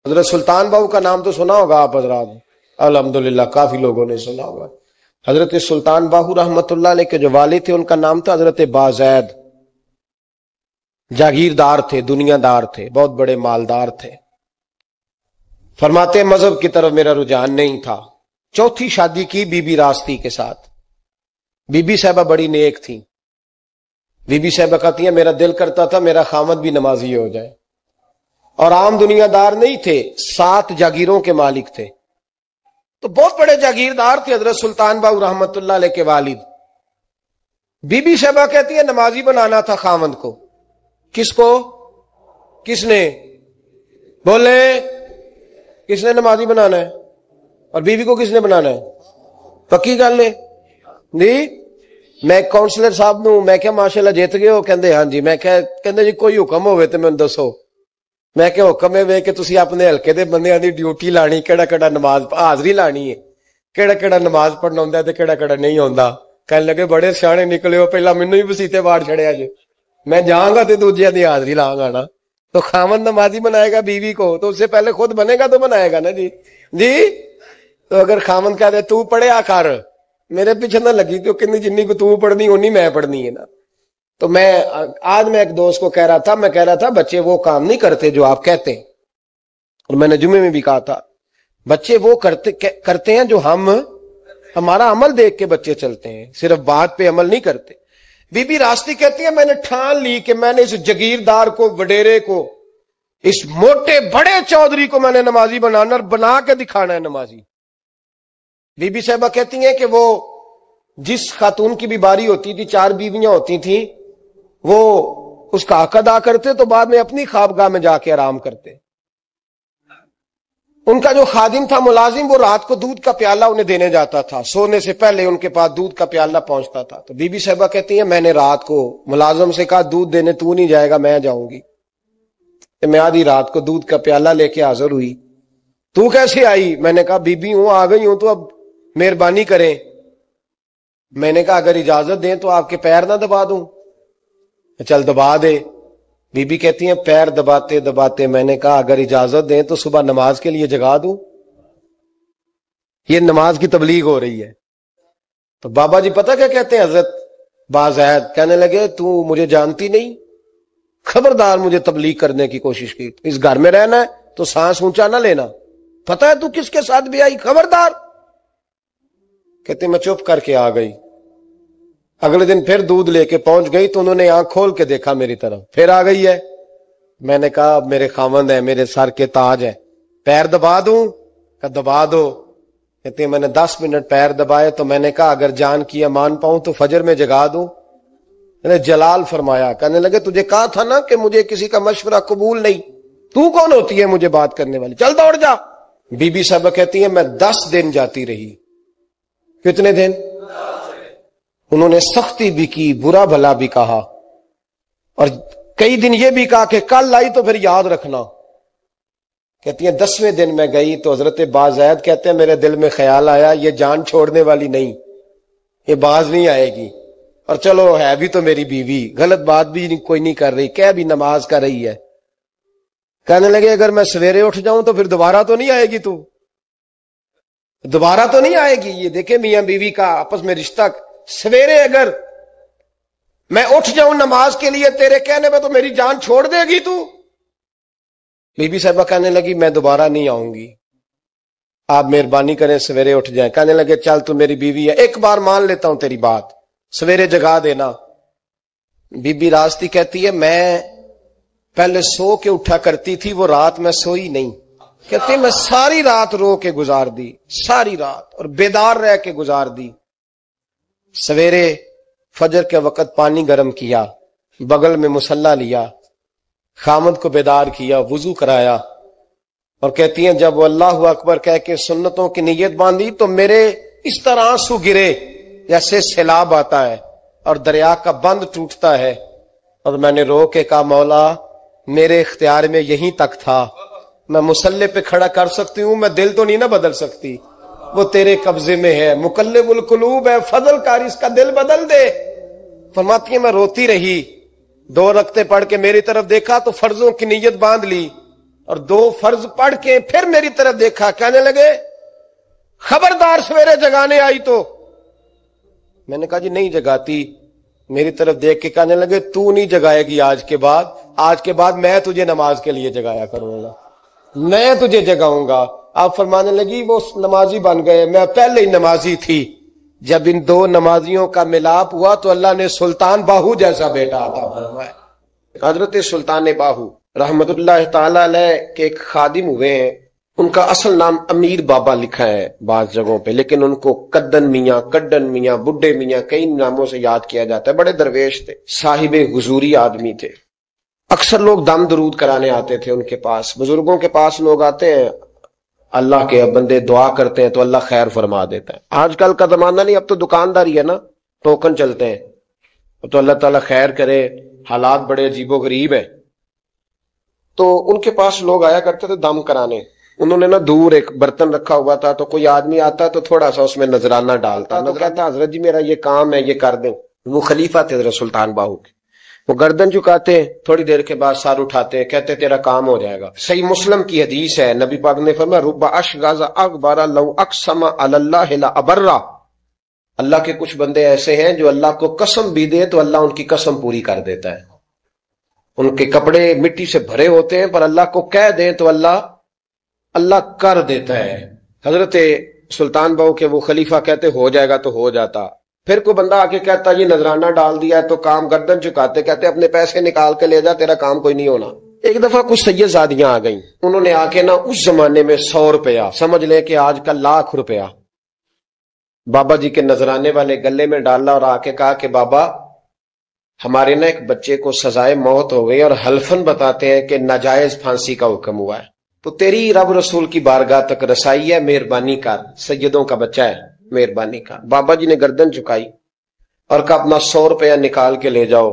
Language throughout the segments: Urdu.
حضرت سلطان باہو کا نام تو سنا ہوگا آپ حضرات، الحمدللہ کافی لوگوں نے سنا ہوگا۔ حضرت سلطان باہو رحمت اللہ علیہ کے جو والد تھے ان کا نام تھا حضرت بازید، جاگیردار تھے، دنیا دار تھے، بہت بڑے مالدار تھے۔ فرماتے مذہب کی طرف میرا رجحان نہیں تھا۔ چوتھی شادی کی بی بی راستی کے ساتھ۔ بی بی صاحبہ بڑی نیک تھی۔ بی بی صاحبہ کہتی ہیں میرا دل کرتا تھا میرا خامد بھی نمازی ہو جائے، اور عام دنیا دار نہیں تھے، 7 جاگیروں کے مالک تھے، تو بہت بڑے جاگیردار تھے حضرت سلطان باہو رحمت اللہ علیہ کے والد۔ بی بی صاحبہ کہتی ہے نمازی بنانا تھا خامد کو۔ کس کو؟ کس نے؟ بولے کس نے نمازی بنانا ہے؟ اور بیوی کو کس نے بنانا ہے؟ پکی گل ہے جی۔ میں کونسلر صاحب نو میں کیا ماشاءاللہ جیت گئے ہو؟ کہندے ہاں جی۔ میں کہندے جی کوئی حکم ہوئے تے میں دسو۔ میں کہ حکم ہے کہ تسی اپنے حلقے دے بندیاں دی ڈیوٹی لانی، کیڑا کیڑا نماز حاضری لانی ہے، کیڑا کیڑا نماز پڑھنا ہوندا ہے تے کیڑا کیڑا نہیں ہوندا۔ کہنے لگے بڑے سیانے نکلے ہو، پہلا مینوں ہی وسیتے واڑ چھڑیا جے، میں جاؤں گا تے دوجیاں دی حاضری لاں گا نا۔ تو خاوند نمازی بنائے گا بیوی کو تو اس سے پہلے خود بنے گا تو بنائے گا نا جی۔ جی تو اگر خاوند کہہ دے تو پڑھیا کر، میرے پیچھے نہ لگی تو کتنی جنی کو تو پڑھنی اونی میں پڑھنی ہے نا۔ تو آج میں ایک دوست کو کہہ رہا تھا بچے وہ کام نہیں کرتے جو آپ کہتے ہیں، اور میں نے جمعے میں بھی کہا تھا بچے وہ کرتے ہیں جو ہمارا عمل دیکھ کے بچے چلتے ہیں، صرف بات پہ عمل نہیں کرتے۔ بی بی راستی کہتی ہے میں نے ٹھان لی کہ میں نے اس جگیردار کو، وڈیرے کو، اس موٹے بڑے چودھری کو میں نے نمازی بنانا اور بنا کے دکھانا ہے نمازی۔ بی بی صاحبہ کہتی ہیں کہ وہ جس خاتون کی بھی باری ہوتی تھی، 4 بیویاں ہوتی تھیں، وہ اس کا حق ادا کرتے تو بعد میں اپنی خوابگاہ میں جا کے آرام کرتے۔ ان کا جو خادم تھا ملازم، وہ رات کو دودھ کا پیالہ انہیں دینے جاتا تھا، سونے سے پہلے ان کے پاس دودھ کا پیالہ پہنچتا تھا۔ تو بی بی صاحبہ کہتی ہیں میں نے رات کو ملازم سے کہا دودھ دینے تو نہیں جائے گا، میں جاؤں گی۔ میں آدھی رات کو دودھ کا پیالہ لے کے حاضر ہوئی۔ تو کیسے آئی؟ میں نے کہا بی بی ہوں، آ گئی ہوں، تو اب مہربانی کریں۔ میں نے کہا اگر اجازت دیں تو آپ کے پیر نہ دبا دوں؟ چل دبا دے۔ بی بی کہتی ہیں پیر دباتے دباتے میں نے کہا اگر اجازت دیں تو صبح نماز کے لیے جگا دوں؟ یہ نماز کی تبلیغ ہو رہی ہے۔ تو بابا جی پتہ کیا کہتے ہیں حضرت بازید؟ کہنے لگے تو مجھے جانتی نہیں، خبردار مجھے تبلیغ کرنے کی کوشش کی، اس گھر میں رہنا ہے تو سانس اونچا نہ لینا، پتہ ہے تو کس کے ساتھ بھی آئی، خبردار۔ کہتے میں چپ کر کے آ گئی۔ اگلے دن پھر دودھ لے کے پہنچ گئی تو انہوں نے آنکھ کھول کے دیکھا میری طرف، پھر آ گئی ہے۔ میں نے کہا اب میرے خاوند ہے، میرے سر کے تاج ہے، پیر دبا دوں؟ کہ دبا دو۔ کہتے ہیں میں نے 10 منٹ پیر دبائے تو میں نے کہا اگر جان کی امان پاؤں تو فجر میں جگا دوں؟ میں نے جلال فرمایا۔ کہنے لگے تجھے کہا تھا نا کہ مجھے کسی کا مشورہ قبول نہیں، تو کون ہوتی ہے مجھے بات کرنے والی، چل دوڑ جا۔ بی بی صاحبہ کہتی ہیں میں 10 دن جاتی رہی۔ کتنے دن؟ انہوں نے سختی بھی کی، برا بھلا بھی کہا، اور کئی دن یہ بھی کہا کہ کل آئی تو پھر یاد رکھنا۔ کہتی ہیں 10ویں دن میں گئی تو حضرت بازید کہتے ہیں میرے دل میں خیال آیا یہ جان چھوڑنے والی نہیں، یہ باز نہیں آئے گی، اور چلو ہے بھی تو میری بیوی، غلط بات بھی کوئی نہیں کر رہی، کہہ بھی نماز کر رہی ہے۔ کہنے لگے اگر میں سویرے اٹھ جاؤں تو پھر دوبارہ تو نہیں آئے گی، تو دوبارہ تو نہیں آئے گی۔ یہ دیکھیں میاں بیوی کا آپس میں رشتہ، سویرے اگر میں اٹھ جاؤں نماز کے لیے تیرے کہنے میں تو میری جان چھوڑ دے گی تو؟ بی بی صاحبہ کہنے لگی میں دوبارہ نہیں آؤں گی، آپ مہربانی کریں سویرے اٹھ جائیں۔ کہنے لگے چل تو میری بیوی ہے، ایک بار مان لیتا ہوں تیری بات، سویرے جگا دینا۔ بی بی راستی کہتی ہے میں پہلے سو کے اٹھا کرتی تھی، وہ رات میں سوئی نہیں، کہتی میں ساری رات رو کے گزار دی، ساری رات، اور بیدار رہ کے گزار دی۔ سویرے فجر کے وقت پانی گرم کیا، بغل میں مصلی لیا، خامد کو بیدار کیا، وضو کرایا، اور کہتی ہیں جب وہ اللہ اکبر کہہ کے سنتوں کی نیت باندھی تو میرے اس طرح آنسو گرے جیسے سیلاب آتا ہے اور دریا کا بند ٹوٹتا ہے، اور میں نے رو کے کہا مولا میرے اختیار میں یہیں تک تھا، میں مصلی پہ کھڑا کر سکتی ہوں، میں دل تو نہیں نہ بدل سکتی، وہ تیرے قبضے میں ہے، مقلب القلوب ہے، فضل کار اس کا دل بدل دے۔ فرماتی ہیں میں روتی رہی، 2 رکعتیں پڑھ کے میری طرف دیکھا تو فرضوں کی نیت باندھ لی، اور 2 فرض پڑھ کے پھر میری طرف دیکھا، کہنے لگے خبردار سویرے جگانے آئی تو۔ میں نے کہا جی نہیں جگاتی۔ میری طرف دیکھ کے کہنے لگے تو نہیں جگائے گی آج کے بعد میں تجھے نماز کے لیے جگایا کروں گا، میں تجھے جگاؤں گا۔ آپ فرمانے لگی وہ نمازی بن گئے، میں پہلے ہی نمازی تھی۔ جب ان 2 نمازیوں کا ملاپ ہوا تو اللہ نے سلطان باہو جیسا بیٹا عطا فرمایا۔ حضرت سلطان باہو رحمت اللہ تعالی علیہ کے ایک خادم ہوئے ہیں، ان کا اصل نام امیر بابا لکھا ہے بعض جگہوں پہ، لیکن ان کو کدن میاں، کڈن میاں، بڈھے میاں کئی ناموں سے یاد کیا جاتا ہے۔ بڑے درویش تھے، صاحب حضوری آدمی تھے۔ اکثر لوگ دم درود کرانے آتے تھے ان کے پاس۔ بزرگوں کے پاس لوگ آتے ہیں، اللہ کے بندے دعا کرتے ہیں تو اللہ خیر فرما دیتا ہے۔ آج کل کا زمانہ نہیں، اب تو دکانداری ہے نا، ٹوکن چلتے ہیں، تو اللہ تعالیٰ خیر کرے، حالات بڑے عجیب و غریب ہیں۔ تو ان کے پاس لوگ آیا کرتے تھے دم کرانے۔ انہوں نے نا دور ایک برتن رکھا ہوا تھا، تو کوئی آدمی آتا تو تھوڑا سا اس میں نذرانہ ڈالتا، تو کہتا حضرت جی میرا یہ کام ہے، یہ کر دیں۔ وہ خلیفہ تھے حضرت سلطان باہو کے، وہ گردن جھکاتے، تھوڑی دیر کے بعد سر اٹھاتے، کہتے تیرا کام ہو جائے گا۔ صحیح مسلم کی حدیث ہے، نبی پاک نے فرمایا رب اشغاز اکبر لو اقسم علی اللہ لابرہ۔ اللہ کے کچھ بندے ایسے ہیں جو اللہ کو قسم بھی دے تو اللہ ان کی قسم پوری کر دیتا ہے۔ ان کے کپڑے مٹی سے بھرے ہوتے ہیں، پر اللہ کو کہہ دیں تو اللہ کر دیتا ہے۔ حضرت سلطان باہو کے وہ خلیفہ کہتے ہو جائے گا تو ہو جاتا۔ پھر کوئی بندہ آ کے کہتا یہ نذرانہ ڈال دیا ہے تو کام، گردن چکاتے کہتے اپنے پیسے نکال کے لے جا، تیرا کام کوئی نہیں ہونا۔ ایک دفعہ کچھ سید زادیاں آ گئیں، انہوں نے آ کے نا اس زمانے میں 100 روپیہ، سمجھ لیں کہ آج کل لاکھ روپیہ، بابا جی کے نذرانے والے گلے میں ڈالا اور آ کے کہا کہ بابا ہمارے نا ایک بچے کو سزائے موت ہو گئی اور حلفن بتاتے ہیں کہ ناجائز پھانسی کا حکم ہوا ہے، تو تیری رب رسول کی بارگاہ تک رسائی ہے، مہربانی کر، سیدوں کا بچہ ہے، مہربانی کر۔ بابا جی نے گردن چکائی اور کہا اپنا 100 روپیہ نکال کے لے جاؤ،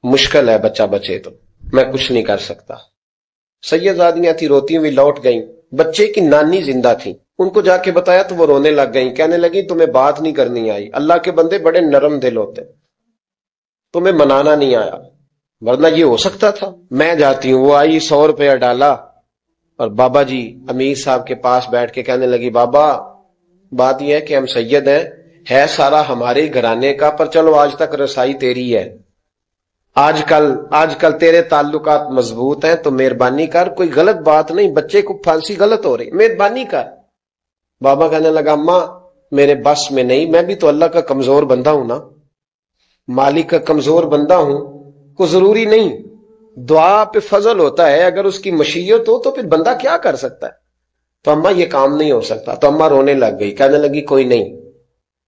مشکل ہے بچہ بچے تو میں کچھ نہیں کر سکتا۔ سید زادیاں تھی، روتی ہوئی لوٹ گئیں۔ بچے کی نانی زندہ تھی، ان کو جا کے بتایا تو وہ رونے لگ گئیں، کہنے لگی تمہیں بات نہیں کرنی آئی، اللہ کے بندے بڑے نرم دل ہوتے، تمہیں منانا نہیں آیا، ورنہ یہ ہو سکتا تھا۔ میں جاتی ہوں۔ وہ آئی، 100 روپیہ ڈالا اور بابا جی امیر صاحب کے پاس بیٹھ کے کہنے لگی بابا بات یہ ہے کہ ہم سید ہیں، ہے سارا ہمارے گھرانے کا، پر چلو آج تک رسائی تیری ہے، آج کل تیرے تعلقات مضبوط ہیں تو مہربانی کر، کوئی غلط بات نہیں، بچے کو پھانسی غلط ہو رہی، مہربانی کر۔ بابا کہنے لگا اماں میرے بس میں نہیں، میں بھی تو اللہ کا کمزور بندہ ہوں نا، مالک کا کمزور بندہ ہوں، کو ضروری نہیں، دعا پہ فضل ہوتا ہے، اگر اس کی مشیت ہو تو پھر بندہ کیا کر سکتا ہے۔ تو اماں یہ کام نہیں ہو سکتا۔ تو اماں رونے لگ گئی، کہنے لگی کوئی نہیں،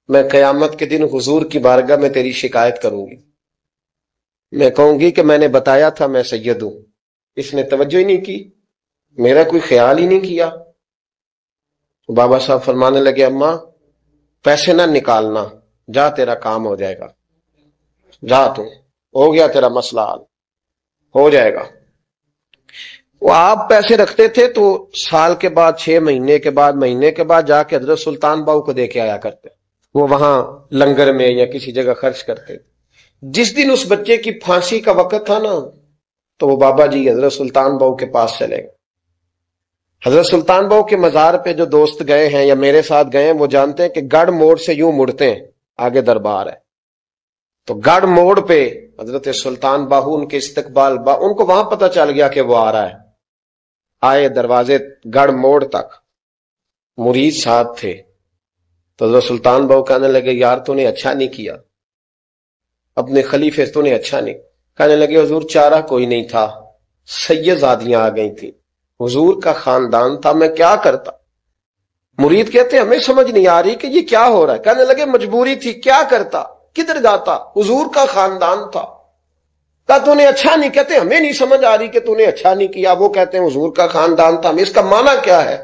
میں قیامت کے دن حضور کی بارگاہ میں تیری شکایت کروں گی، میں کہوں گی کہ میں نے بتایا تھا میں سید ہوں، اس نے توجہ ہی نہیں کی، میرا کوئی خیال ہی نہیں کیا۔ بابا صاحب فرمانے لگے اماں پیسے نہ نکالنا، جا تیرا کام ہو جائے گا، جا تو ہو گیا تیرا مسئلہ حل ہو جائے گا۔ وہ آپ پیسے رکھتے تھے تو سال کے بعد، 6 مہینے کے بعد، مہینے کے بعد جا کے حضرت سلطان باہو کو دے کے آیا کرتے، وہ وہاں لنگر میں یا کسی جگہ خرچ کرتے۔ جس دن اس بچے کی پھانسی کا وقت تھا نا تو وہ بابا جی حضرت سلطان باہو کے پاس چلے گئے۔ حضرت سلطان باہو کے مزار پہ جو دوست گئے ہیں یا میرے ساتھ گئے ہیں وہ جانتے ہیں کہ گڑھ موڑ سے یوں مڑتے ہیں، آگے دربار ہے، تو گڑھ موڑ پہ حضرت سلطان باہو ان کے استقبال ان کو وہاں پتہ چل گیا کہ وہ آ رہا ہے، آئے دروازے گڑھ موڑ تک، مرید ساتھ تھے، تو حضرت سلطان باہو کہنے لگے یار تو نے اچھا نہیں کیا، اپنے خلیفے تو نے اچھا نہیں۔ کہنے لگے حضور چارہ کوئی نہیں تھا، سید زادیاں آ گئی تھی، حضور کا خاندان تھا، میں کیا کرتا۔ مرید کہتے ہمیں سمجھ نہیں آ رہی کہ یہ کیا ہو رہا ہے۔ کہنے لگے مجبوری تھی، کیا کرتا، کدھر جاتا، حضور کا خاندان تھا۔ کہا تو نے اچھا نہیں، کہتے ہمیں نہیں سمجھ آ رہی کہ تو نے اچھا نہیں کیا، وہ کہتے ہیں حضور کا خاندان تھا، اس کا معنی کیا ہے؟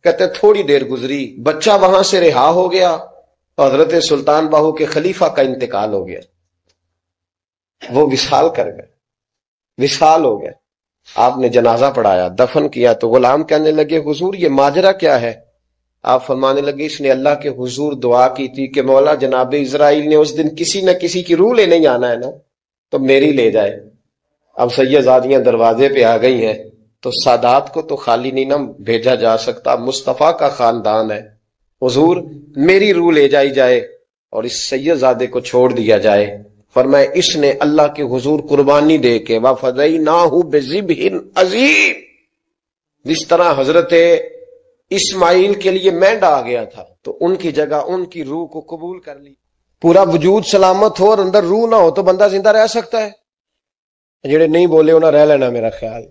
کہتے تھوڑی دیر گزری، بچہ وہاں سے رہا ہو گیا، حضرت سلطان باہو کے خلیفہ کا انتقال ہو گیا، وہ وصال کر گئے، وصال ہو گئے۔ آپ نے جنازہ پڑھایا، دفن کیا، تو غلام کہنے لگے حضور یہ ماجرا کیا ہے؟ آپ فرمانے لگے اس نے اللہ کے حضور دعا کی تھی کہ مولا جناب اسرائیل نے اس دن کسی نہ کسی کی روح لینے جانا ہے نا، تو میری لے جائے۔ اب سید زادیاں دروازے پہ آ گئی ہیں، تو سادات کو تو خالی نہیں نہ بھیجا جا سکتا، مصطفیٰ کا خاندان ہے۔ حضور میری روح لے جائی جائے اور اس سید زادے کو چھوڑ دیا جائے، فرمائے اس نے اللہ کے حضور قربانی دے کے وَفَدَيْنَاهُ بِذِبْحٍ عَظِيمٍ، جس طرح حضرت اسماعیل کے لیے مینڈا آ گیا تھا تو ان کی جگہ ان کی روح کو قبول کر لی۔ پورا وجود سلامت ہو اور اندر روح نہ ہو تو بندہ زندہ رہ سکتا ہے؟ جڑے نہیں بولے انہاں رہ لینا میرا خیال۔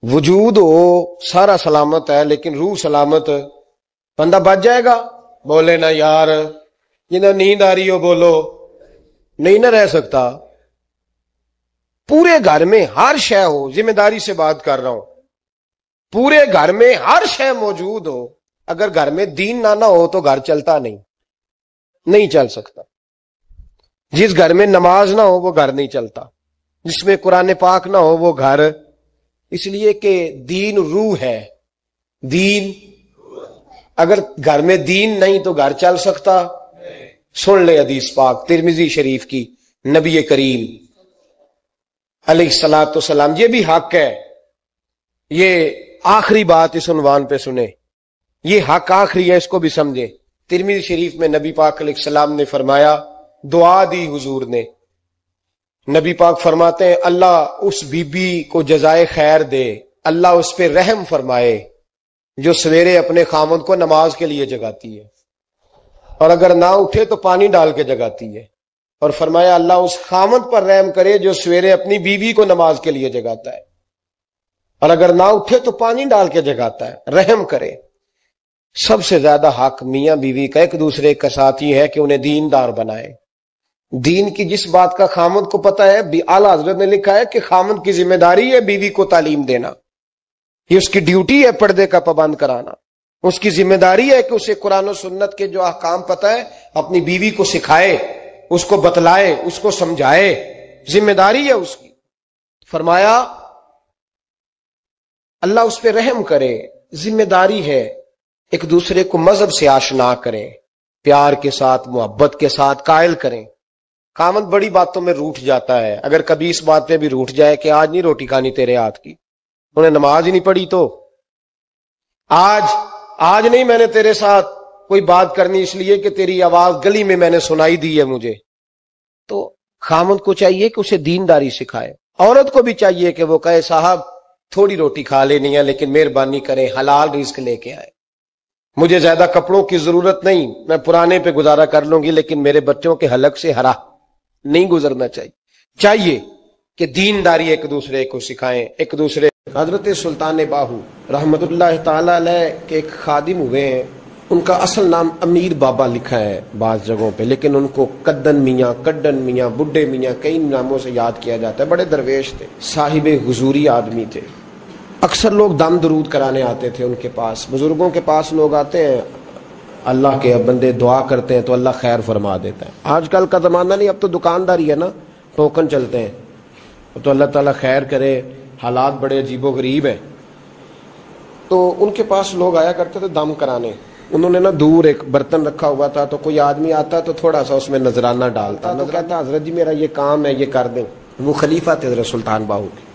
وجود ہو سارا سلامت ہے لیکن روح سلامت، بندہ بچ جائے گا؟ بولے نا یار، جنہیں نیند آ رہی ہو بولو، نہیں نہ رہ سکتا۔ پورے گھر میں ہر شے ہو، ذمہ داری سے بات کر رہا ہوں، پورے گھر میں ہر شے موجود ہو، اگر گھر میں دین نہ ہو تو گھر چلتا نہیں چل سکتا۔ جس گھر میں نماز نہ ہو وہ گھر نہیں چلتا، جس میں قرآن پاک نہ ہو وہ گھر، اس لیے کہ دین روح ہے۔ دین اگر گھر میں دین نہیں تو گھر چل سکتا؟ سن لے حدیث پاک ترمذی شریف کی، نبی کریم علیہ الصلوۃ والسلام، یہ بھی حق ہے، یہ آخری بات اس عنوان پہ سنیں، یہ حق آخری ہے، اس کو بھی سمجھیں۔ ترمذی شریف میں نبی پاک علیہ السلام نے فرمایا، دعا دی حضور نے، نبی پاک فرماتے ہیں اللہ اس بی بی کو جزائے خیر دے، اللہ اس پہ رحم فرمائے جو سویرے اپنے خامد کو نماز کے لیے جگاتی ہے، اور اگر نہ اٹھے تو پانی ڈال کے جگاتی ہے، اور فرمایا اللہ اس خامد پر رحم کرے جو سویرے اپنی بیوی کو نماز کے لیے جگاتا ہے، اور اگر نہ اٹھے تو پانی ڈال کے جگاتا ہے، رحم کرے۔ سب سے زیادہ حق میاں بیوی کا ایک دوسرے کا ساتھی ہے کہ انہیں دیندار بنائے۔ دین کی جس بات کا خامد کو پتہ ہے، اعلیٰ حضرت نے لکھا ہے کہ خامد کی ذمہ داری ہے بیوی کو تعلیم دینا، یہ اس کی ڈیوٹی ہے پردے کا پابند کرانا، اس کی ذمہ داری ہے کہ اسے قرآن و سنت کے جو احکام پتہ ہے اپنی بیوی کو سکھائے، اس کو بتلائے، اس کو سمجھائے، ذمہ داری ہے اس کی۔ فرمایا اللہ اس پہ رحم کرے، ذمہ داری ہے، ایک دوسرے کو مذہب سے آشنا کریں، پیار کے ساتھ محبت کے ساتھ قائل کریں۔ خامد بڑی باتوں میں روٹھ جاتا ہے، اگر کبھی اس بات پہ بھی روٹھ جائے کہ آج نہیں روٹی کھانی تیرے ہاتھ کی، انہیں نماز ہی نہیں پڑھی تو آج نہیں میں نے تیرے ساتھ کوئی بات کرنی اس لیے کہ تیری آواز گلی میں نے سنائی دی ہے مجھے، تو خامد کو چاہیے کہ اسے دینداری سکھائے۔ عورت کو بھی چاہیے کہ وہ کہے صاحب تھوڑی روٹی کھا لینی ہے لیکن مہربانی کریں حلال رزق لے کے آئے، مجھے زیادہ کپڑوں کی ضرورت نہیں، میں پرانے پہ گزارا کر لوں گی لیکن میرے بچوں کے حلق سے ہرا نہیں گزرنا چاہیے کہ دینداری ایک دوسرے کو سکھائیں، ایک دوسرے۔ حضرت سلطان باہو رحمت اللہ تعالی علیہ کے ایک خادم ہوئے ہیں، ان کا اصل نام امیر بابا لکھا ہے بعض جگہوں پہ، لیکن ان کو کدن میاں، کڈن میاں، بڈھے میاں کئی ناموں سے یاد کیا جاتا ہے۔ بڑے درویش تھے، صاحب حضوری آدمی تھے، اکثر لوگ دم درود کرانے آتے تھے ان کے پاس۔ بزرگوں کے پاس لوگ آتے ہیں، اللہ کے بندے دعا کرتے ہیں تو اللہ خیر فرما دیتا ہے۔ آج کل کا زمانہ نہیں، اب تو دکانداری ہے نا، ٹوکن چلتے ہیں، تو اللہ تعالیٰ خیر کرے، حالات بڑے عجیب و غریب ہیں۔ تو ان کے پاس لوگ آیا کرتے تھے دم کرانے، انہوں نے نا دور ایک برتن رکھا ہوا تھا، تو کوئی آدمی آتا تو تھوڑا سا اس میں نذرانہ ڈالتا، تو کہتا حضرت جی میرا یہ کام ہے، یہ کر دیں۔ وہ خلیفہ تھے حضرت سلطان باہو کے،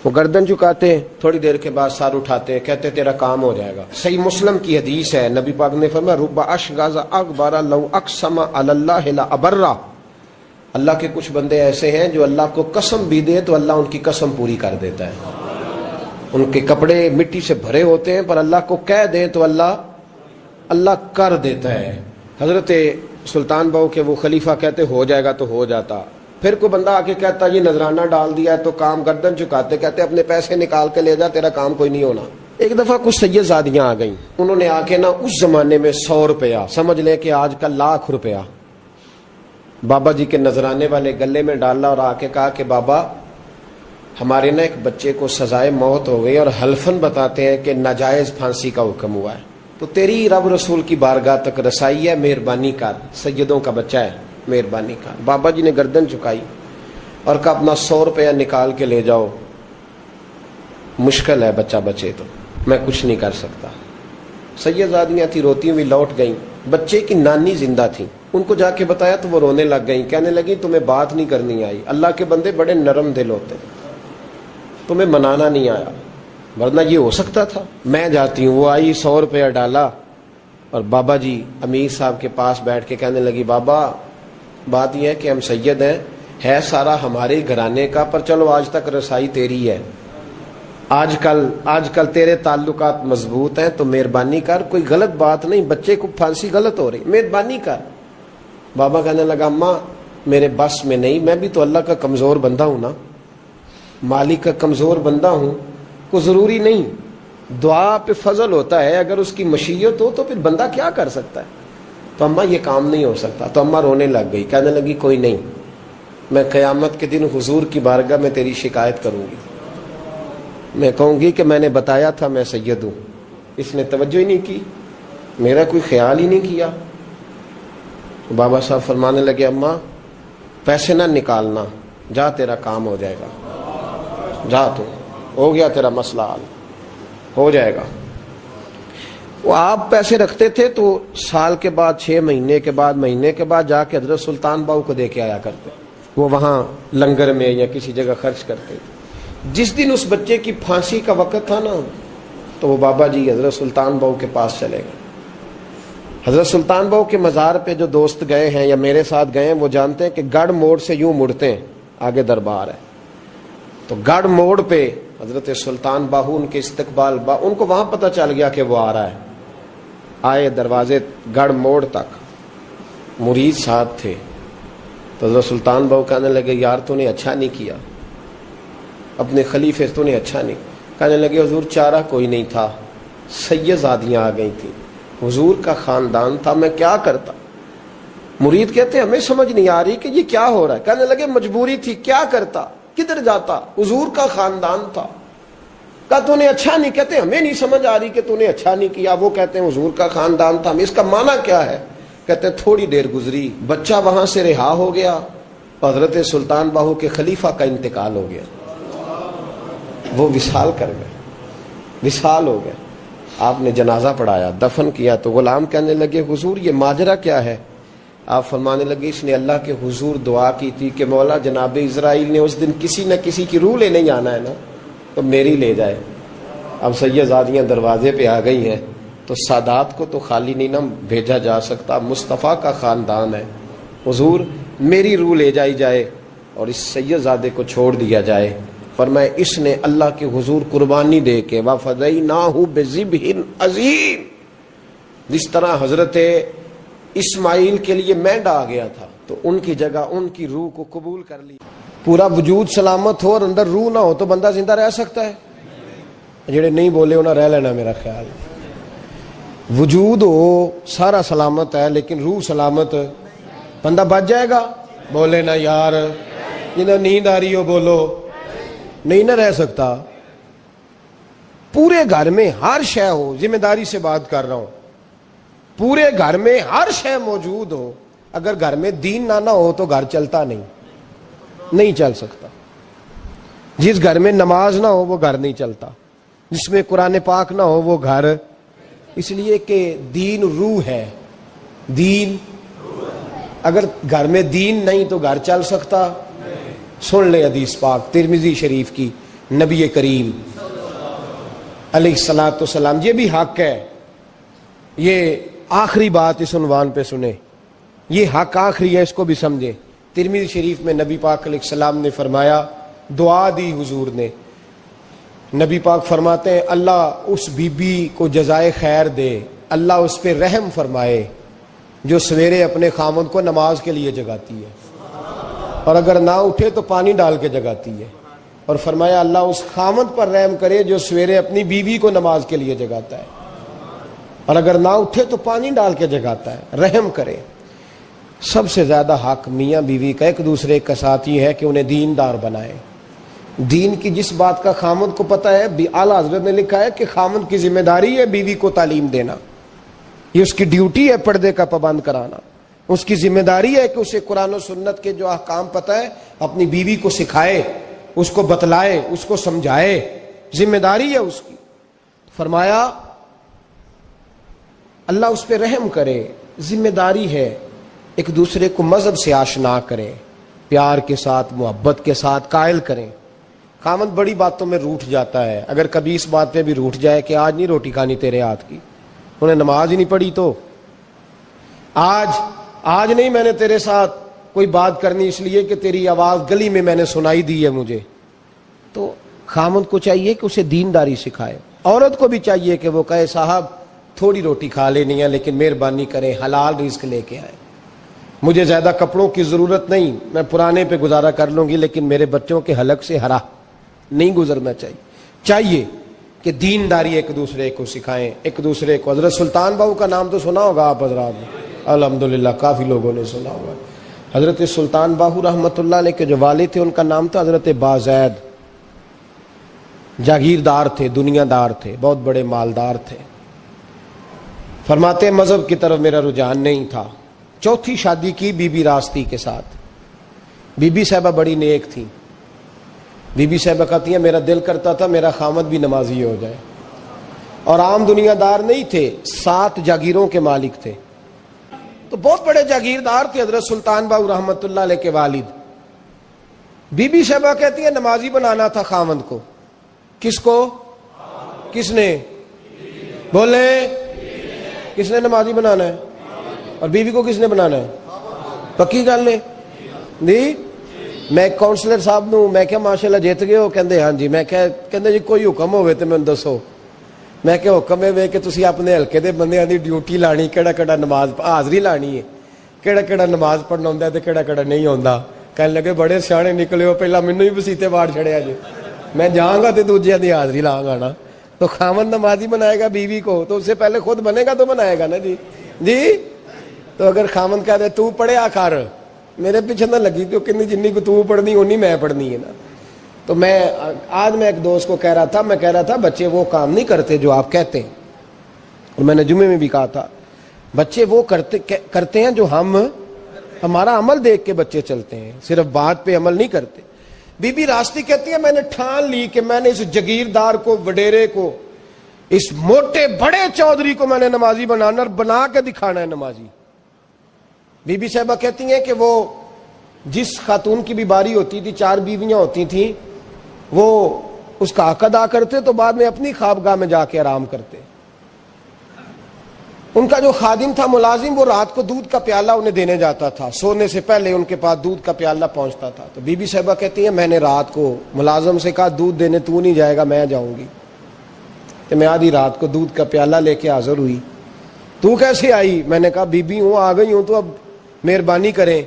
وہ گردن جھکاتے ہیں، تھوڑی دیر کے بعد سر اٹھاتے ہیں، کہتے تیرا کام ہو جائے گا۔ صحیح مسلم کی حدیث ہے، نبی پاک نے فرمایا رب اشغاز اکبر لو اقسم علی اللہ لا ابرہ، اللہ کے کچھ بندے ایسے ہیں جو اللہ کو قسم بھی دے تو اللہ ان کی قسم پوری کر دیتا ہے، ان کے کپڑے مٹی سے بھرے ہوتے ہیں پر اللہ کو کہہ دیں تو اللہ کر دیتا ہے۔ حضرت سلطان باہو کے وہ خلیفہ کہتے ہو جائے گا تو ہو جاتا، پھر کوئی بندہ آ کے کہتا یہ نذرانہ ڈال دیا تو کام، گردن چکاتے کہتے اپنے پیسے نکال کے لے جا، تیرا کام کوئی نہیں ہونا۔ ایک دفعہ کچھ سید زادیاں آ گئیں، انہوں نے آ کے نا اس زمانے میں 100 روپیہ، سمجھ لیں کہ آج کا 1,00,000 روپیہ بابا جی کے نذرانے والے گلے میں ڈالا اور آ کے کہا کہ بابا ہمارے نا ایک بچے کو سزائے موت ہو گئی اور حلفاً بتاتے ہیں کہ ناجائز پھانسی کا حکم ہوا ہے، تو تیری رب رسول کی بارگاہ تک رسائی ہے، مہربانی کر، سیدوں کا بچہ ہے، مہربانی کر۔ بابا جی نے گردن چکائی اور کہا اپنا 100 روپیہ نکال کے لے جاؤ، مشکل ہے بچہ بچے تو میں کچھ نہیں کر سکتا۔ سیدزادیاں تھی، روتی ہوئی لوٹ گئیں، بچے کی نانی زندہ تھی، ان کو جا کے بتایا تو وہ رونے لگ گئیں، کہنے لگی تمہیں بات نہیں کرنی آئی، اللہ کے بندے بڑے نرم دل ہوتے، تمہیں منانا نہیں آیا۔ ورنہ یہ ہو سکتا تھا میں جاتی ہوں. وہ آئی 100 روپیہ ڈالا اور بابا جی امیر صاحب کے پاس بیٹھ کے کہنے لگی بابا بات یہ ہے کہ ہم سید ہیں, ہے سارا ہمارے گھرانے کا, پر چلو آج تک رسائی تیری ہے, آج کل تیرے تعلقات مضبوط ہیں تو مہربانی کر, کوئی غلط بات نہیں, بچے کو پھانسی غلط ہو رہی, مہربانی کر. بابا کہنے لگا اماں میرے بس میں نہیں, میں بھی تو اللہ کا کمزور بندہ ہوں نا, مالک کا کمزور بندہ ہوں, کو ضروری نہیں, دعا پہ فضل ہوتا ہے, اگر اس کی مشیت ہو تو پھر بندہ کیا کر سکتا ہے. تو اماں یہ کام نہیں ہو سکتا. تو اماں رونے لگ گئی, کہنے لگی کوئی نہیں, میں قیامت کے دن حضور کی بارگاہ میں تیری شکایت کروں گی, میں کہوں گی کہ میں نے بتایا تھا میں سید ہوں, اس نے توجہ ہی نہیں کی, میرا کوئی خیال ہی نہیں کیا. تو بابا صاحب فرمانے لگے اماں پیسے نہ نکالنا, جا تیرا کام ہو جائے گا, جا تو ہو گیا تیرا مسئلہ حل ہو جائے گا. وہ آپ پیسے رکھتے تھے تو سال کے بعد 6 مہینے کے بعد مہینے کے بعد جا کے حضرت سلطان باؤ کو دے کے آیا کرتے, وہ وہاں لنگر میں یا کسی جگہ خرچ کرتے تھے. جس دن اس بچے کی پھانسی کا وقت تھا نا, تو وہ بابا جی حضرت سلطان باؤ کے پاس چلے گئے. حضرت سلطان باؤ کے مزار پہ جو دوست گئے ہیں یا میرے ساتھ گئے ہیں وہ جانتے ہیں کہ گڑھ موڑ سے یوں مڑتے ہیں, آگے دربار ہے, تو گڑھ موڑ پہ حضرت سلطان باہو ان کے استقبال ان کو وہاں پتہ چل گیا کہ وہ آ رہا ہے. آئے دروازے گڑھ موڑ تک, مرید ساتھ تھے. تو حضرت سلطان باہو کہنے لگے یار تو نے اچھا نہیں کیا, اپنے خلیفے تو نے اچھا نہیں. کہنے لگے حضور چارہ کوئی نہیں تھا, سیدزادیاں آ گئی تھیں, حضور کا خاندان تھا, میں کیا کرتا. مرید کہتے ہمیں سمجھ نہیں آ رہی کہ یہ کیا ہو رہا ہے. کہنے لگے مجبوری تھی, کیا کرتا, کدھر جاتا, حضور کا خاندان تھا. کہا تو نے اچھا نہیں, کہتے ہمیں نہیں سمجھ آ رہی کہ تو نے اچھا نہیں کیا. وہ کہتے ہیں حضور کا خاندان تھا, اس کا معنی کیا ہے. کہتے ہیں تھوڑی دیر گزری, بچہ وہاں سے رہا ہو گیا, حضرت سلطان باہو کے خلیفہ کا انتقال ہو گیا, وہ وصال کر گئے, وصال ہو گئے. آپ نے جنازہ پڑھایا, دفن کیا. تو غلام کہنے لگے حضور یہ ماجرا کیا ہے. آپ فرمانے لگے اس نے اللہ کے حضور دعا کی تھی کہ مولا جناب اسرائیل نے اس دن کسی نہ کسی کی روح لینے جانا ہے نا, تو میری لے جائے. اب سیدزادیاں دروازے پہ آ گئی ہیں, تو سادات کو تو خالی نہیں نہ بھیجا جا سکتا, مصطفیٰ کا خاندان ہے, حضور میری روح لے جائی جائے اور اس سیدزادے کو چھوڑ دیا جائے. فرمایا اس نے اللہ کے حضور قربانی دے کے وَفَدَيْنَاهُ بِذِبْحٍ عَظِيمٍ, جس طرح حضرت اسماعیل کے لیے مینڈا آ گیا تھا تو ان کی جگہ ان کی روح کو قبول کر لی. پورا وجود سلامت ہو اور اندر روح نہ ہو تو بندہ زندہ رہ سکتا ہے. جڑے نہیں بولے انہیں رہ لینا, میرا خیال وجود ہو سارا سلامت ہے لیکن روح سلامت, بندہ بچ جائے گا. بولے نا یار, جنہیں نیند آ رہی ہو بولو, نہیں نہ رہ سکتا. پورے گھر میں ہر شے ہو, ذمہ داری سے بات کر رہا ہوں, پورے گھر میں ہر شے موجود ہو, اگر گھر میں دین نہ ہو تو گھر چلتا نہیں چل سکتا. جس گھر میں نماز نہ ہو وہ گھر نہیں چلتا, جس میں قرآن پاک نہ ہو وہ گھر, اس لیے کہ دین روح ہے. دین اگر گھر میں دین نہیں تو گھر چل سکتا. سن لے حدیث پاک ترمذی شریف کی, نبی کریم علیہ الصلوۃ والسلام, یہ بھی حق ہے, یہ آخری بات اس عنوان پہ سنیں, یہ حق آخری ہے, اس کو بھی سمجھیں. ترمذی شریف میں نبی پاک علیہ السلام نے فرمایا, دعا دی حضور نے, نبی پاک فرماتے ہیں اللہ اس بی بی کو جزائے خیر دے, اللہ اس پہ رحم فرمائے جو سویرے اپنے خاوند کو نماز کے لیے جگاتی ہے, اور اگر نہ اٹھے تو پانی ڈال کے جگاتی ہے. اور فرمایا اللہ اس خاوند پر رحم کرے جو سویرے اپنی بیوی کو نماز کے لیے جگاتا ہے, اور اگر نہ اٹھے تو پانی ڈال کے جگاتا ہے, رحم کرے. سب سے زیادہ حق میاں بیوی کا ایک دوسرے کا ساتھ یہ ہے کہ انہیں دیندار بنائے. دین کی جس بات کا خاوند کو پتہ ہے, اعلیٰ حضرت نے لکھا ہے کہ خاوند کی ذمہ داری ہے بیوی کو تعلیم دینا, یہ اس کی ڈیوٹی ہے پردے کا پابند کرانا. اس کی ذمہ داری ہے کہ اسے قرآن و سنت کے جو احکام پتہ ہے اپنی بیوی کو سکھائے, اس کو بتلائے, اس کو سمجھائے, ذمہ داری ہے اس کی. فرمایا اللہ اس پہ رحم کرے, ذمہ داری ہے. ایک دوسرے کو مذہب سے آشنا کریں, پیار کے ساتھ محبت کے ساتھ قائل کریں. خامد بڑی باتوں میں روٹھ جاتا ہے. اگر کبھی اس بات پہ بھی روٹھ جائے کہ آج نہیں روٹی کھانی تیرے ہاتھ کی, انہیں نماز ہی نہیں پڑھی, تو آج نہیں میں نے تیرے ساتھ کوئی بات کرنی اس لیے کہ تیری آواز گلی میں نے سنائی دی ہے مجھے. تو خامد کو چاہیے کہ اسے دینداری سکھائے. عورت کو بھی چاہیے کہ وہ کہے صاحب تھوڑی روٹی کھا لینی ہے لیکن مہربانی کریں حلال رزق لے کے آئے, مجھے زیادہ کپڑوں کی ضرورت نہیں, میں پرانے پہ گزارا کر لوں گی لیکن میرے بچوں کے حلق سے ہرا نہیں گزرنا چاہیے کہ دینداری ایک دوسرے کو سکھائیں, ایک دوسرے کو. حضرت سلطان باہو کا نام تو سنا ہوگا آپ حضرات نے, الحمدللہ کافی لوگوں نے سنا ہوگا. حضرت سلطان باہو رحمۃ اللہ علیہ کے جو والد تھے ان کا نام تھا حضرت بازید. جاگیردار تھے, دنیا دار تھے, بہت بڑے مالدار تھے. فرماتے مذہب کی طرف میرا رجحان نہیں تھا. چوتھی شادی کی بی بی راستی کے ساتھ. بی بی صاحبہ بڑی نیک تھی. بی بی صاحبہ کہتی ہیں میرا دل کرتا تھا میرا خامد بھی نمازی ہو جائے. اور عام دنیا دار نہیں تھے, 7 جاگیروں کے مالک تھے, تو بہت بڑے جاگیردار تھے حضرت سلطان باہو رحمۃ اللہ علیہ کے والد. بی بی صاحبہ کہتی ہیں نمازی بنانا تھا خامد کو. کس کو؟ کس نے بولے, کس نے نمازی بنانا ہے؟ اور بیوی کو کس نے بنانا ہے؟ پکی گل ہے جی. میں کونسلر صاحب نو میں کیا ماشاءاللہ جیت گئے ہو, کہندے ہاں جی. میں کہندے جی کوئی حکم ہوئے تو مینوں دسو. میں کہ حکم ہے کہ تسی اپنے ہلکے دے بندیاں دی ڈیوٹی لانی, کیڑا نماز حاضری لانی ہے, کیڑا نماز پڑھنا ہوندا ہے تے کیڑا نہیں ہوندا. کہنے لگے بڑے سیانے نکلے ہو, پہلا مینوں ہی وسیتے واڑ چھڑیا جی. میں جاؤں گا تو دوجے دی حاضری لاؤں گا نا. تو خامد نمازی بنائے گا بیوی کو تو اس سے پہلے خود بنے گا تو بنائے گا نا جی. تو اگر خامد کہہ دے تو پڑھیا کر, میرے پیچھے نہ لگی تو جنی کو تو پڑھنی اونی میں پڑھنی ہے نا. تو آج میں ایک دوست کو کہہ رہا تھا بچے وہ کام نہیں کرتے جو آپ کہتے ہیں. اور میں نے جمعے میں بھی کہا تھا بچے وہ کرتے ہیں جو ہمارا عمل دیکھ کے بچے چلتے ہیں, صرف بات پہ عمل نہیں کرتے. بی بی راستی کہتی ہے میں نے ٹھان لی کہ میں نے اس جگیردار کو, وڈیرے کو, اس موٹے بڑے چودھری کو میں نے نمازی بنانا اور بنا کے دکھانا ہے نمازی. بی بی صاحبہ کہتی ہیں کہ وہ جس خاتون کی بھی باری ہوتی تھی, 4 بیویاں ہوتی تھیں, وہ اس کا حق ادا کرتے تو بعد میں اپنی خوابگاہ میں جا کے آرام کرتے. ان کا جو خادم تھا ملازم, وہ رات کو دودھ کا پیالہ انہیں دینے جاتا تھا, سونے سے پہلے ان کے پاس دودھ کا پیالہ پہنچتا تھا. تو بی بی صاحبہ کہتی ہیں میں نے رات کو ملازم سے کہا دودھ دینے تو نہیں جائے گا, میں جاؤں گی. تو میں آدھی رات کو دودھ کا پیالہ لے کے حاضر ہوئی. تو کیسے آئی؟ میں نے کہا بی بی ہوں, آ گئی ہوں, تو اب مہربانی کریں.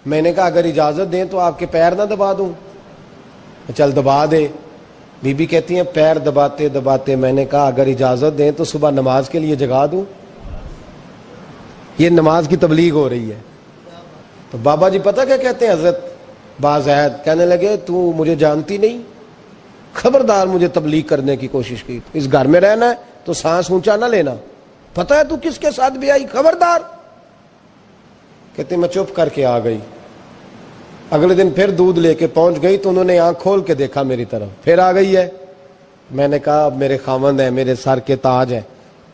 میں نے کہا اگر اجازت دیں تو آپ کے پیر نہ دبا دوں. چل دبا دے. بی بی کہتی ہیں پیر دباتے دباتے میں نے کہا اگر اجازت دیں تو صبح نماز کے لیے جگا دوں. یہ نماز کی تبلیغ ہو رہی ہے. تو بابا جی پتہ کیا کہتے ہیں حضرت بازید, کہنے لگے تو مجھے جانتی نہیں, خبردار مجھے تبلیغ کرنے کی کوشش کی. اس گھر میں رہنا ہے تو سانس اونچا نہ لینا, پتہ ہے تو کس کے ساتھ بھی آئی, خبردار. کہتے میں چپ کر کے آ گئی. اگلے دن پھر دودھ لے کے پہنچ گئی تو انہوں نے آنکھ کھول کے دیکھا میری طرف, پھر آ گئی ہے. میں نے کہا اب میرے خاوند ہیں, میرے سر کے تاج ہیں,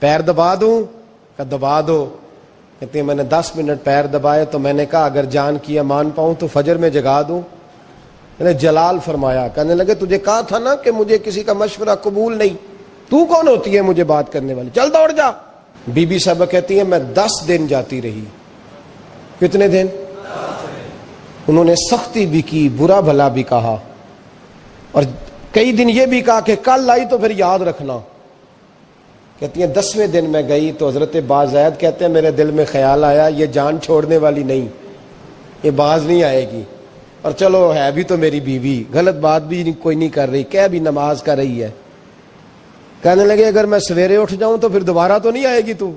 پیر دبا دوں؟ کہ دبا دو. کہتے ہیں میں نے 10 منٹ پیر دبائے تو میں نے کہا اگر جان کی امان پاؤں تو فجر میں جگا دوں. میں نے جلال فرمایا. کہنے لگے تجھے کہا تھا نا کہ مجھے کسی کا مشورہ قبول نہیں, تو کون ہوتی ہے مجھے بات کرنے والی, چل دوڑ جا. بی بی صاحبہ کہتی ہیں میں 10 دن جاتی رہی. کتنے دن؟ انہوں نے سختی بھی کی, برا بھلا بھی کہا, اور کئی دن یہ بھی کہا کہ کل آئی تو پھر یاد رکھنا. کہتی ہیں 10ویں دن میں گئی تو حضرت بازید کہتے ہیں میرے دل میں خیال آیا یہ جان چھوڑنے والی نہیں, یہ باز نہیں آئے گی, اور چلو ہے بھی تو میری بیوی, غلط بات بھی کوئی نہیں کر رہی, کہہ بھی نماز کر رہی ہے. کہنے لگے اگر میں سویرے اٹھ جاؤں تو پھر دوبارہ تو نہیں آئے گی, تو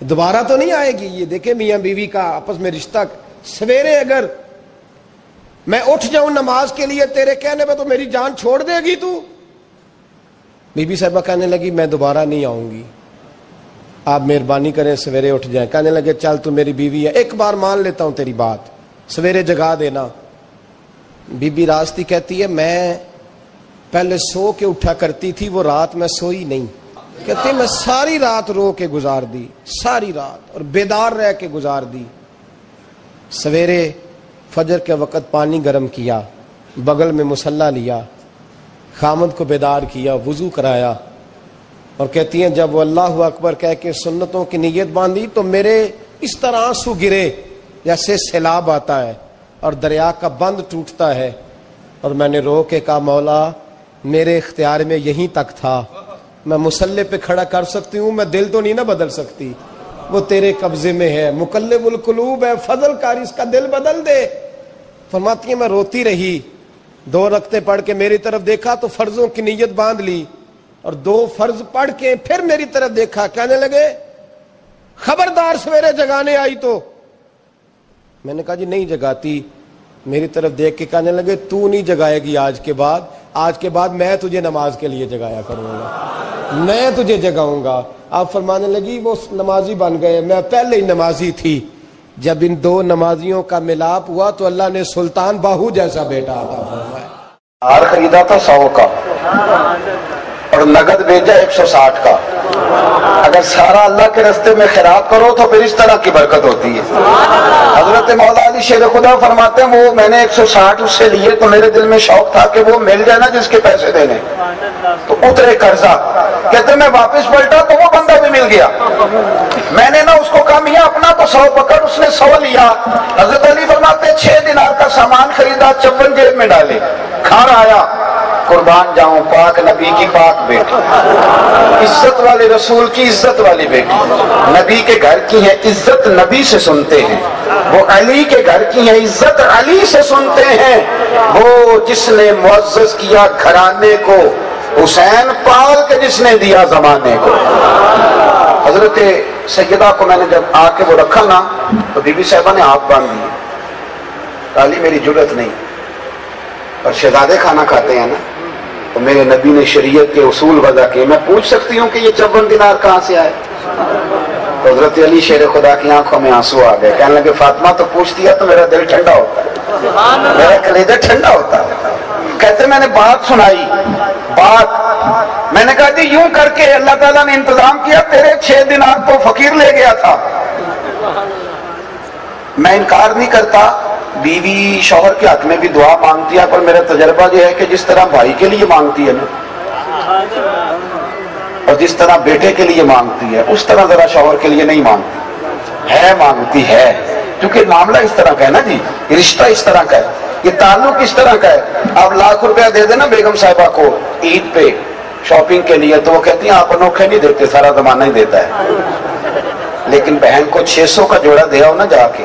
دوبارہ تو نہیں آئے گی. یہ دیکھیں میاں بیوی کا آپس میں رشتہ, سویرے اگر میں اٹھ جاؤں نماز کے لیے تیرے کہنے پہ تو میری جان چھوڑ دے گی تو. بی بی صاحبہ کہنے لگی میں دوبارہ نہیں آؤں گی, آپ مہربانی کریں سویرے اٹھ جائیں. کہنے لگے چل تو میری بیوی ہے, ایک بار مان لیتا ہوں تیری بات, سویرے جگا دینا. بی بی راستی کہتی ہے میں پہلے سو کے اٹھا کرتی تھی, وہ رات میں سوئی نہیں. کہتی میں ساری رات رو کے گزار دی, ساری رات, اور بیدار رہ کے گزار دی. سویرے فجر کے وقت پانی گرم کیا, بغل میں مصلی لیا، خامد کو بیدار کیا، وضو کرایا، اور کہتی ہیں جب وہ اللہ اکبر کہہ کے سنتوں کی نیت باندھی تو میرے اس طرح آنسو گرے جیسے سیلاب آتا ہے اور دریا کا بند ٹوٹتا ہے، اور میں نے رو کے کہا مولا میرے اختیار میں یہیں تک تھا، میں مصلی پہ کھڑا کر سکتی ہوں، میں دل تو نہیں نہ بدل سکتی، وہ تیرے قبضے میں ہے، مقلب القلوب ہے، فضل کار، اس کا دل بدل دے۔ فرماتی ہیں میں روتی رہی، 2 رکعتیں پڑھ کے میری طرف دیکھا تو فرضوں کی نیت باندھ لی، اور 2 فرض پڑھ کے پھر میری طرف دیکھا، کہنے لگے خبردار سویرے جگانے آئی تو۔ میں نے کہا جی نہیں جگاتی، میری طرف دیکھ کے کہنے لگے تو نہیں جگائے گی آج کے بعد میں تجھے نماز کے لیے جگایا کروں گا، میں تجھے جگاؤں گا۔ آپ فرمانے لگی وہ نمازی بن گئے، میں پہلے ہی نمازی تھی۔ جب ان 2 نمازیوں کا ملاپ ہوا تو اللہ نے سلطان باہو جیسا بیٹا عطا فرمایا۔ ہار خریدا تھا 100 کا اور نقد بھیجا 160 کا۔ اگر سارا اللہ کے راستے میں خیرات کرو تو پھر اس طرح کی برکت ہوتی ہے۔ حضرت مولا علی شیر خدا فرماتے ہیں وہ میں نے 160 اس سے لیے تو میرے دل میں شوق تھا کہ وہ مل جائے نا جس کے پیسے دینے، تو اترے قرضہ۔ کہتے میں واپس پلٹا تو وہ بندہ بھی مل گیا، میں نے نا اس کو کہا میاں اپنا تو 100 پکڑ، اس نے 100 لیا۔ حضرت علی فرماتے ہیں 6 دینار کا سامان خریدا، 54 جیب میں ڈالے، گھر آیا، قربان جاؤں پاک نبی کی پاک بیٹی، عزت والے رسول کی عزت والی بیٹی، نبی کے گھر کی ہے، عزت نبی سے سنتے ہیں، وہ علی کے گھر کی ہے، عزت علی سے سنتے ہیں، وہ جس نے معزز کیا گھرانے کو، حسین پال کے جس نے دیا زمانے کو۔ حضرت سیدہ کو میں نے جب آ کے وہ رکھا نا تو بی بی صاحبہ نے ہاتھ باندھ دیے، علی میری جرت نہیں، اور شہزادے کھانا کھاتے ہیں نا تو میرے نبی نے شریعت کے اصول وضع کیے، میں پوچھ سکتی ہوں کہ یہ 54 دینار کہاں سے آئے؟ تو حضرت علی شیر خدا کی آنکھوں میں آنسو آ گئے، کہنے لگے فاطمہ تو پوچھتی ہے تو میرا دل ٹھنڈا ہوتا ہے، میرا کلیجہ ٹھنڈا ہوتا ہے۔ کہتے میں نے بات سنائی، میں نے کہا جی یوں کر کے اللہ تعالیٰ نے انتظام کیا، تیرے 6 دینار تو فقیر لے گیا تھا۔ میں انکار نہیں کرتا، بیوی شوہر کے حق میں بھی دعا مانگتی ہے، پر میرا تجربہ یہ ہے کہ جس طرح بھائی کے لیے مانگتی ہے نا اور جس طرح بیٹے کے لیے مانگتی ہے اس طرح ذرا شوہر کے لیے نہیں مانگتی ہے، مانگتی ہے، کیونکہ معاملہ اس طرح کا ہے نا جی، رشتہ اس طرح کا ہے، یہ تعلق اس طرح کا ہے۔ آپ1,00,000 روپیہ دے دینا بیگم صاحبہ کو عید پہ شاپنگ کے لیے تو وہ کہتی ہیں آپ انوکھے نہیں دیتے، سارا زمانہ ہی دیتا ہے، لیکن بہن کو 600 کا جوڑا دیا ہو نا جا کے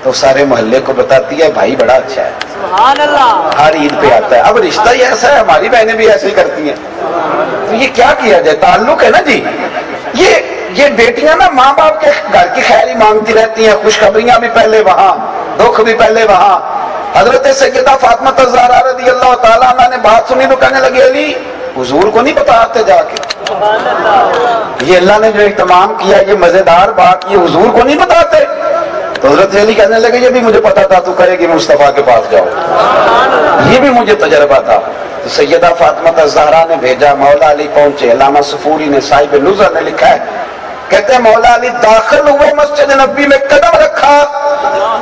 تو سارے محلے کو بتاتی ہے بھائی بڑا اچھا ہے، سبحان اللہ، ہر عید پہ آتا ہے۔ اب رشتہ ہی ایسا ہے، ہماری بہنیں بھی ایسے ہی کرتی ہیں، تو یہ کیا کیا جائے، تعلق ہے نا جی۔ یہ بیٹیاں نا ماں باپ کے گھر کی خیر ہی مانگتی رہتی ہیں، خوشخبریاں بھی پہلے وہاں، دکھ بھی پہلے وہاں۔ حضرت سیدہ فاطمہ الزہرا رضی اللہ تعالیٰ عنہ نے بات سنی تو کہنے لگے علی حضور کو نہیں بتاتے جا کے، یہ اللہ نے جو اہتمام کیا یہ مزیدار بات، یہ حضور کو نہیں بتاتے؟ تو حضرت علی کہنے لگے یہ بھی مجھے پتا تھا تو کرے گی، مصطفیٰ کے پاس جاؤ، یہ بھی مجھے تجربہ تھا۔ تو سیدہ فاطمہ الزہرا نے بھیجا، مولا علی پہنچے، علامہ صفوری نے صاحب نظر نے لکھا ہے، کہتے ہیں مولا علی داخل ہوئے مسجد نبی میں قدم رکھا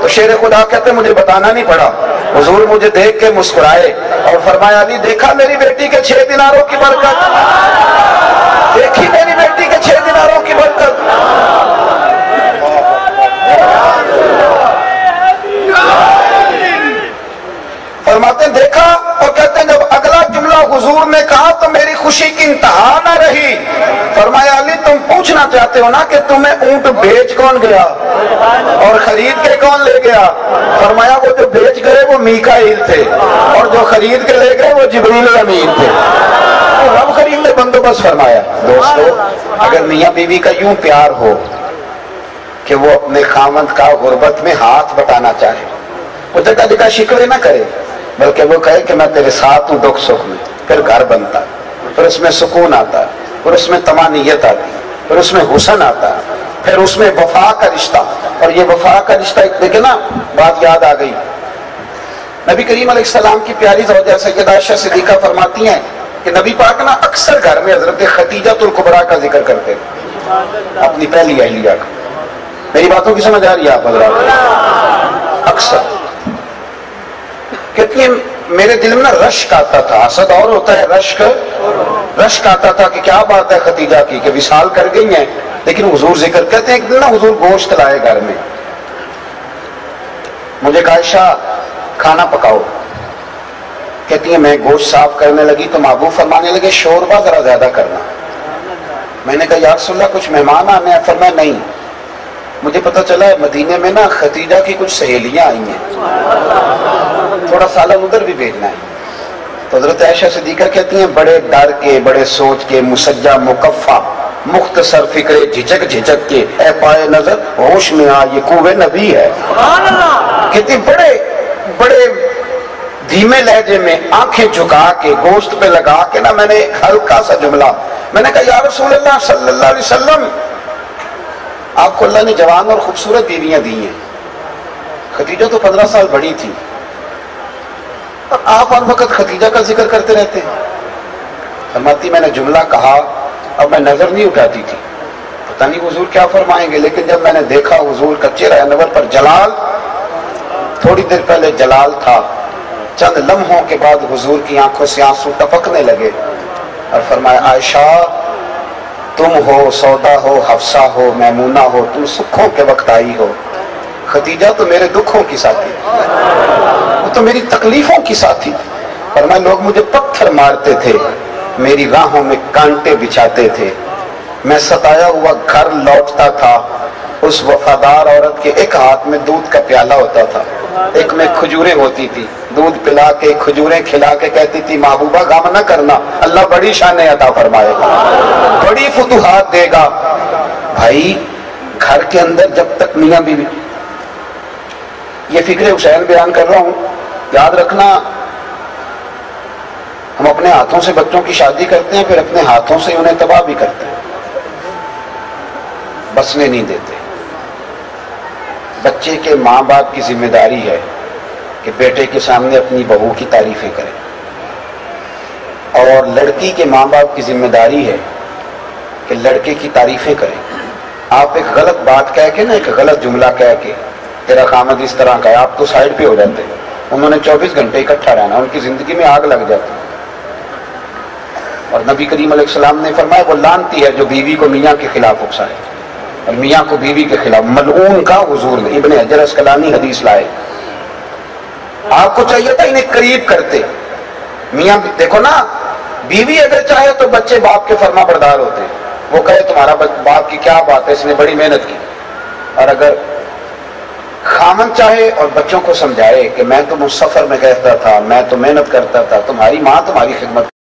تو شیر خدا کہتے مجھے بتانا نہیں پڑا، حضور مجھے دیکھ کے مسکرائے اور فرمایا علی دیکھا میری بیٹی کے 6 دیناروں کی برکت، دیکھی میری بیٹی کے 6 دیناروں کی برکت۔ فرماتے ہیں دیکھا، اور کہتے ہیں جب اگلا جملہ حضور نے کہا تو میری خوشی کی انتہا نہ رہی، فرمایا علی تم پوچھنا چاہتے ہو نا کہ تمہیں اونٹ بیچ کون گیا اور خرید کے کون لے گیا؟ فرمایا وہ جو بیچ گئے وہ میکائیل تھے اور جو خرید کے لے گئے وہ جبریل الامین تھے، رب کریم نے بندوبست فرمایا۔ دوستو اگر میاں بیوی کا یوں پیار ہو کہ وہ اپنے خاوند کا غربت میں ہاتھ بٹانا چاہے، وہ جگہ جگہ شکوے نہ کرے بلکہ وہ کہے کہ میں تیرے ساتھ ہوں دکھ سکھ میں، پھر گھر بنتا، پھر اس میں سکون آتا، پھر اس میں طمانینت آتی، پھر اس میں حسن آتا، پھر اس میں وفا کا رشتہ، اور یہ وفا کا رشتہ دیکھیں نا، بات یاد آ گئی، نبی کریم علیہ السلام کی پیاری زوجہ سیدہ عائشہ صدیقہ فرماتی ہیں کہ نبی پاک نا اکثر گھر میں حضرت خدیجہ الکبریٰ کا ذکر کرتے اپنی پہلی اہلیہ کا۔ میری باتوں کی سمجھ آ رہی ہے آپ حضرات؟ اکثر کہتی ہیں میرے دل میں نا رشک آتا تھا، حسد اور ہوتا ہے، رشک آتا تھا کہ کیا بات ہے خدیجہ کی کہ وصال کر گئی ہیں، لیکن حضور ذکر کہتے ہیں ایک دن نا حضور گوشت لائے گھر میں، مجھے کہا عائشہ کھانا پکاؤ، کہتی ہیں میں گوشت صاف کرنے لگی تو محبوب فرمانے لگے شوربہ ذرا زیادہ کرنا۔ میں نے کہا یا رسول اللہ کچھ مہمان آنے ہیں؟ فرمایا نہیں، مجھے پتہ چلا ہے مدینے میں نا خدیجہ کی کچھ سہیلیاں آئی ہیں، تھوڑا سالن ادھر بھی بھیجنا ہے۔ تو حضرت عائشہ صدیقہ کہتی ہیں بڑے ڈر کے، بڑے سوچ کے، مسجع مکفہ، مختصر فکرے، جھجک کے، اے پائے نظر ہوش میں آ یہ کوہ نبی ہے۔ کہتی بڑے دھیمے لہجے میں آنکھیں جھکا کے گوشت پہ لگا کے نا میں نے ایک ہلکا سا جملہ، میں نے کہا یا رسول اللہ صلی اللہ علیہ وسلم آپ کو اللہ نے جوان اور خوبصورت بیویاں دی ہیں، خدیجہ تو 15 سال بڑی تھی، اور آپ ہر وقت خدیجہ کا ذکر کرتے رہتے ہیں۔ فرماتی میں نے جملہ کہا اب میں نظر نہیں اٹھاتی تھی، پتہ نہیں حضور کیا فرمائیں گے، لیکن جب میں نے دیکھا حضور کا چہرہ انور پر جلال، تھوڑی دیر پہلے جلال تھا، چند لمحوں کے بعد حضور کی آنکھوں سے آنسو ٹپکنے لگے اور فرمایا عائشہ تم ہو، سودا ہو، حفصہ ہو، میمونہ ہو، تم سکھوں کے وقت آئی ہو، خدیجہ تو میرے دکھوں کی ساتھی، وہ تو میری تکلیفوں کی ساتھی، فرمایا لوگ مجھے پتھر مارتے تھے، میری راہوں میں کانٹے بچھاتے تھے، میں ستایا ہوا گھر لوٹتا تھا، اس وفادار عورت کے ایک ہاتھ میں دودھ کا پیالہ ہوتا تھا، ایک میں کھجوریں ہوتی تھی، دودھ پلا کے کھجوریں کھلا کے کہتی تھی محبوبہ غم نہ کرنا، اللہ بڑی شانیں عطا فرمائے گا، بڑی فتوحات دے گا۔ بھائی گھر کے اندر جب تک میاں بیوی، یہ فکر حسین بیان کر رہا ہوں، یاد رکھنا ہم اپنے ہاتھوں سے بچوں کی شادی کرتے ہیں، پھر اپنے ہاتھوں سے انہیں تباہ بھی کرتے ہیں، بسنے نہیں دیتے۔ بچے کے ماں باپ کی ذمہ داری ہے کہ بیٹے کے سامنے اپنی بہو کی تعریفیں کریں، اور لڑکی کے ماں باپ کی ذمہ داری ہے کہ لڑکے کی تعریفیں کریں۔ آپ ایک غلط بات کہہ کے نا، ایک غلط جملہ کہہ کے تیرا خامد اس طرح کا ہے، آپ تو سائڈ پہ ہو جاتے ہیں، انہوں نے 24 گھنٹے اکٹھا رہنا، ان کی زندگی میں آگ لگ جاتی ہے۔ اور نبی کریم علیہ السلام نے فرمایا وہ لعنتی ہے جو بیوی کو میاں کے خلاف اکسائے اور میاں کو بیوی کے خلاف، ملعون کا حضور نے ابن حجر اسقلانی حدیث لائے۔ آپ کو چاہیے تھا انہیں قریب کرتے، میاں دیکھو نا، بیوی اگر چاہے تو بچے باپ کے فرما بردار ہوتے ہیں، وہ کہے تمہارا باپ کی کیا بات ہے، اس نے بڑی محنت کی، اور اگر خامن چاہے اور بچوں کو سمجھائے کہ میں تو سفر میں کہتا تھا، میں تو محنت کرتا تھا، تمہاری ماں تمہاری خدمت